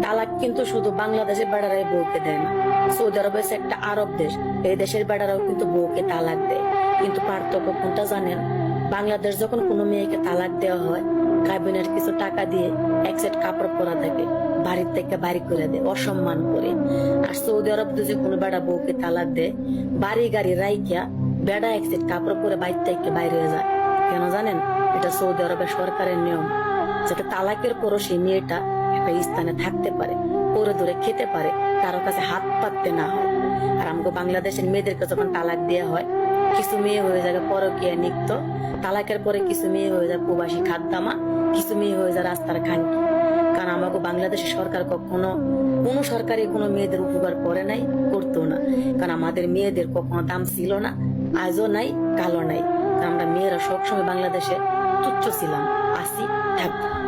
তালাক কিন্তু শুধু বাংলাদেশের বেড়ারাই বউকে দেয় না, সৌদি আরব হচ্ছে একটা আরব দেশ, এই দেশের বেড়ারাও কিন্তু বউকে তালাক দেয়। কিন্তু পার্থক্য কোনটা জানেন? বাংলাদেশ যখন কোনো মেয়েকে তালাক দেওয়া হয়, কাবিনের কিছু টাকা দিয়ে এক সেট কাপড় পরা থাকে, বাড়ির থেকে বাড়ি করে দেয় অসম্মান করে। আর সৌদি আরব যদি কোনো বেড়া বউকে তালাক দেয়, বাড়ি গাড়ি রাইকিয়া বেড়া এক সেট কাপড় পরে বাড়ির থেকে বাইরে হয়ে যায়। কেন জানেন? এটা সৌদি আরবের সরকারের নিয়ম, যাতে তালাকের পরও সেই মেয়েটা একটা স্থানে থাকতে পারে, পরে ধরে খেতে পারে, কারো কাছে হাত পাততে না হয়। আর আমাকে বাংলাদেশের মেয়েদেরকে যখন তালাক দেওয়া হয়, কিছু মেয়ে হয়ে যায় পরকীয়া নিত্য, তালাকের পরে কিছু মেয়ে হয়ে যায় প্রবাসী খাদ্দামা, কিছু মেয়ে হয়ে যায় রাস্তার খাঙ্কি। কারণ আমাকে বাংলাদেশের সরকার কখনো কোনো সরকারি কোনো মেয়েদের উপকার করে নাই, করতো না। কারণ আমাদের মেয়েদের কখনো দাম ছিল না, আজও নাই, কালো নাই। আমরা মেয়েরা সবসময় বাংলাদেশে তুচ্ছ ছিলাম, আসি, থাকবো।